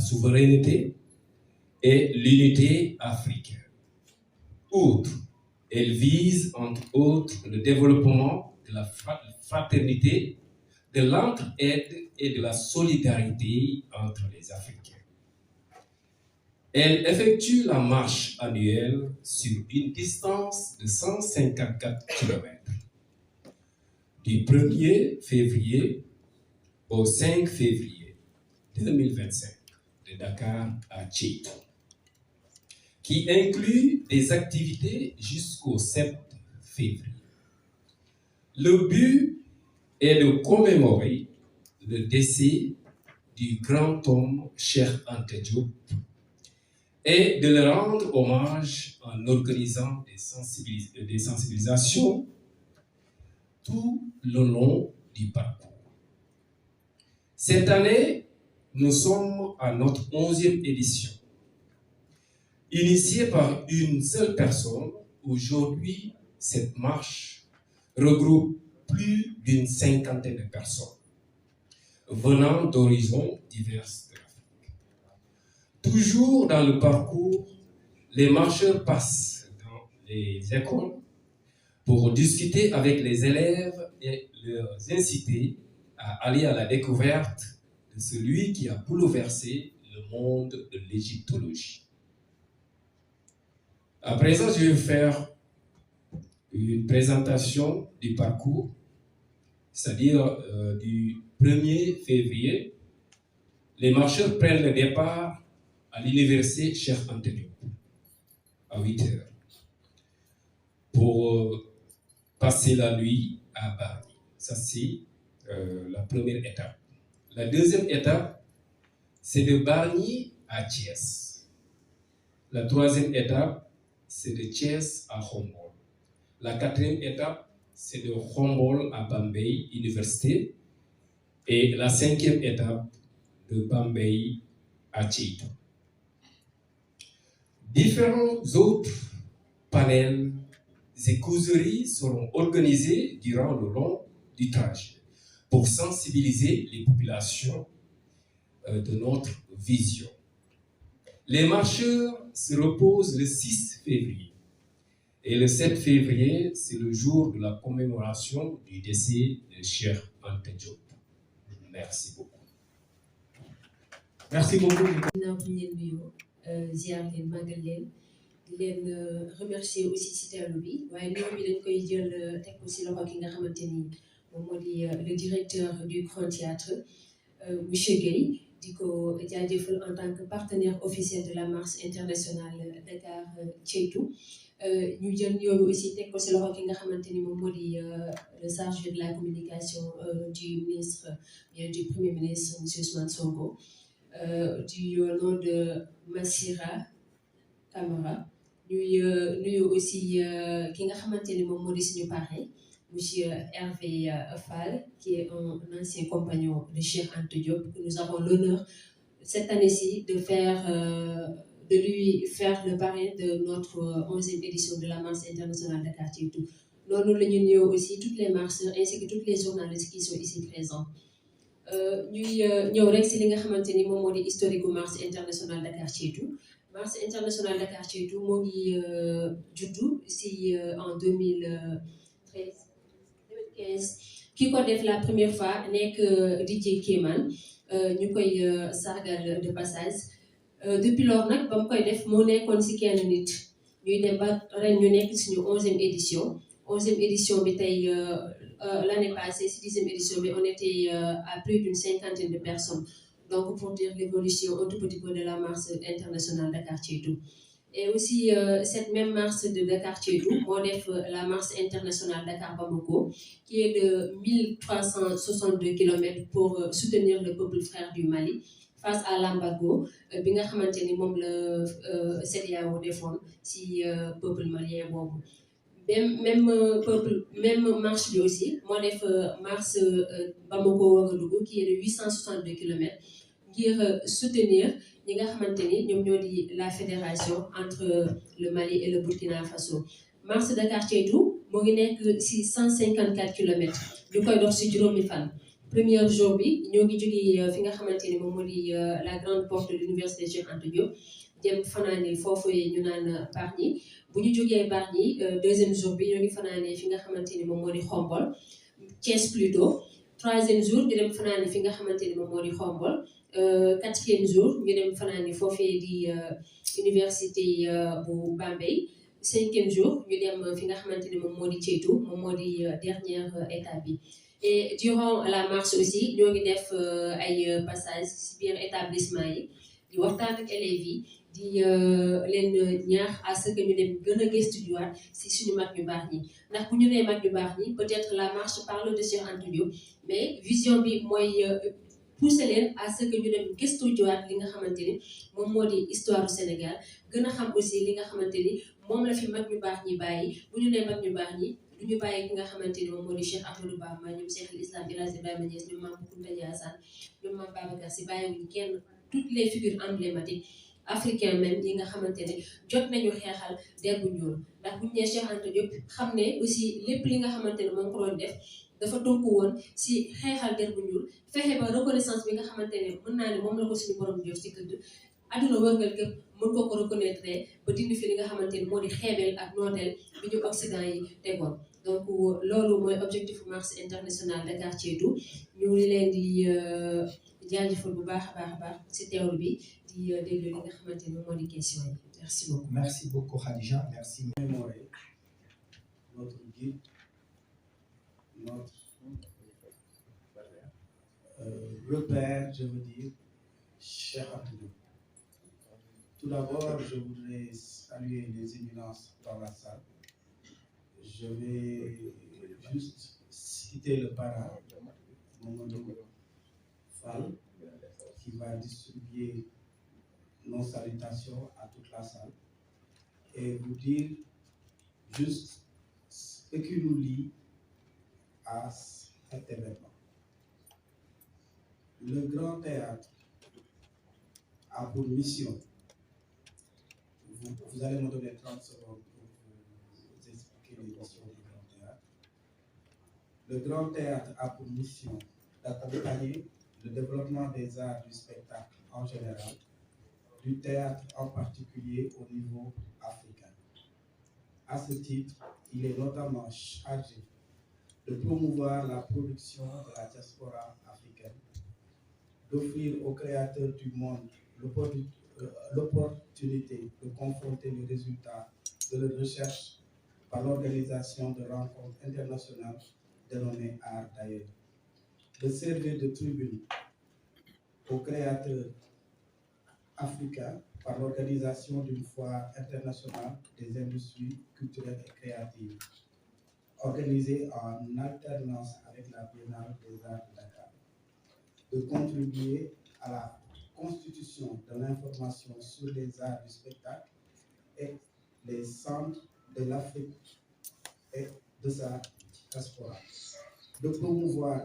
souveraineté et l'unité africaine. Outre, elle vise entre autres le développement de la fraternité, de l'entraide et de la solidarité entre les Africains. Elle effectue la marche annuelle sur une distance de 154 km du 1er février au 5 février 2025 de Dakar à Tchétou, qui inclut des activités jusqu'au 7 février. Le but est de commémorer le décès du grand homme Cheikh Anta Diop et de le rendre hommage en organisant des sensibilisations tout le long du parcours. Cette année, nous sommes à notre 11e édition. Initiée par une seule personne, aujourd'hui, cette marche regroupe plus d'une cinquantaine de personnes venant d'horizons divers de l'Afrique. Toujours dans le parcours, les marcheurs passent dans les écoles pour discuter avec les élèves et les inciter à aller à la découverte de celui qui a bouleversé le monde de l'égyptologie. À présent, je vais vous faire une présentation du parcours, c'est-à-dire du 1er février. Les marcheurs prennent le départ à l'université Cheikh Anta Diop à 8 heures pour passer la nuit à Bargny. Ça, c'est la première étape. La deuxième étape, c'est de Bargny à Thiès. La troisième étape, c'est de Thiès à Khombole. La quatrième étape, c'est de Khombole à Bambey Université. Et la cinquième étape, de Bambey à Tchétou. Différents autres panels et causeries seront organisés durant le long du trajet pour sensibiliser les populations de notre vision. Les marcheurs se reposent le 6 février et le 7 février, c'est le jour de la commémoration du décès de Cheikh Anta Diop. Merci beaucoup. Merci beaucoup. di leen remercier aussi ci teewlu bi waaye néew bi dañ koy jël teg ko ci loxo ki nga xamante ni moom moo di le directeur du Grand Théâtre monsieur Guèye di ko jaajëfal en tant que partenaire officiel de la marche internationale Dakar Tchétou ñu jël ñooñu aussi teg ko ci loxo ki nga xamante ni moom moo di le chargé de la communication du ministre bien du premier ministre monsieur Ousmane Sonko du nom de Massira Camara nuyu aussi ki nga xamante ni moom moo di suñu parrain monsieur Hervé Fall qui est un ancien compagnon de Cheikh Anta Diop que nous avons l'honneur cette année-ci de lui faire le parrain de notre 11e édition de la marche internationale Dakar Tchétou. Noonu la ñu nuyoo aussi toutes les marcheurs ainsi que toutes les journalistes qui sont ici présents. ñuy ñëw rek si li nga xamante ni moom moo di historique bu marche internationale Dakar Tchétou. Marche internationale Dakar Tchétou moo ngi juddu si en 2015 ki ko def la première fois nekk DJ Kéman ñu koy sargal de passage depuis lors nag ba mu koy def moo nekkoon si kenn nit ñuy dem ba ren ñu nekk suñu 11e édition bi tey l'année passée si 10e édition bi on était à plus d'une cinquantaine de personnes. Donc, pour dire l'évolution un tout petit peu de la marche internationale Dakar Tchétou. Et aussi, cette même marche de Dakar Tchétou, la marche internationale Dakar Bamako, qui est de 1362 km pour soutenir le peuple frère du Mali face à l'embargo, bi nga xamante ni moom la CEDEAO defoon si peuple malien boobu. Même marche bi aussi, marche Bamako Ouagadougou, qui est de 862 km. Ngir soutenir ñi nga xamante ni ñoom ñoo di la fédération entre le Mali et le Burkina Faso. Marche Dakar Tchétou moo ngi nekk si 154 kilomètres ñu koy dox si juróomi fan premier jour bi ñoo ngi jógee fi nga xamante ni moom moo di la grande porte de l'université Cheikh Anta Diop dem fanaane foofu ñu naan Bargny bu ñu jógee Bargny deuxième jour bi ñoo ngi fanaane fi nga xamante ni moom moo di Khombol Thiès plutôt troisième jour ñu dem fanaane fi nga xamante ni moom moo di Khombol quatrième jour ñu dem fanaane foofee di université bu Bambey cinquième jour ñu dem fi nga xamante ni moom moo di Ceytu moom moo di dernière étape bi et durant la marche aussi ñoo ngi def ay passage ci biir établissement yi di waxtaan ak élèves yi di leen ñaax à ce que ñu dem gën a gëstu jiwaat si suñu mag ñu baax ñi ndax bu ñu nee mag ñu baax ñi peut-être la marche parle de Cheikh Anta Diop mais vision bi mooy pousser leen à ce que ñu dem gëstu jiwaat li nga xamante ni moom moo di histoire du Sénégal gën a xam aussi li nga xamante ni moom la fi mag ñu baax ñi bàyyi bu ñu nee mag ñu baax ñi du ñu bàyyi ki nga xamante ni moom moo di Cheikh Ahmadou Bamba ñoom Cheikh al Islam El Hadji Ibrahima Niass ñoom Mame Bou Kounta Ndiassane ñoom Mame Babacar Sy bàyyiwuñu kenn toutes les figures emblématiques africains même yi nga xamante ne jot nañu xeexal der bu ñuul ndax bu ñu nee Cheikh Anta Diop xam ne aussi lépp li nga xamante ne moom ko doon def dafa tënku woon si xeexal der bu ñuul fexe ba reconnaissance bi nga xamante ne mën naa ne moom la ko suñu borom jox ci këdd adduna wërngal képp mën ko ko reconnaître ba dindi fi li nga xamante ni moo di xeebeel ak nooteel bi ñu Occident yi tegoon donc loolu mooy objectif marche internationale Dakar Ceytu ñu ngi leen di jaajëfal bu baax a baax si teewlu bi di déglu li nga xamante ni moo di question yi merci beaucoup. Merci beaucoup Khadija, merci. Mémorer notre guide, notre repère, je veux dire, Cheikh Anta Diop. Tout d'abord, je voudrais saluer les éminences dans la salle. Je vais juste citer le parrain, Mamadou Fall, qui va distribuer nos salutations à toute la salle et vous dire juste ce qui nous lie à cet événement. Le Grand Théâtre a pour mission, vous allez me donner 30 secondes pour vous expliquer les missions du Grand Théâtre. Le Grand Théâtre a pour mission d'accompagner le développement des arts du spectacle en général, du théâtre en particulier au niveau africain. À ce titre, il est notamment chargé de promouvoir la production de la diaspora africaine, d'offrir aux créateurs du monde l'opportunité de confronter les résultats de leur recherche par l'organisation de rencontres internationales dénommées Art d'ailleurs, de servir de tribune aux créateurs africains par l'organisation d'une foire internationale des industries culturelles et créatives, organisée en alternance avec la Biennale des Arts de Dakar, de contribuer à la constitution de l'information sur les arts du spectacle et les centres de l'Afrique et de sa diaspora, de promouvoir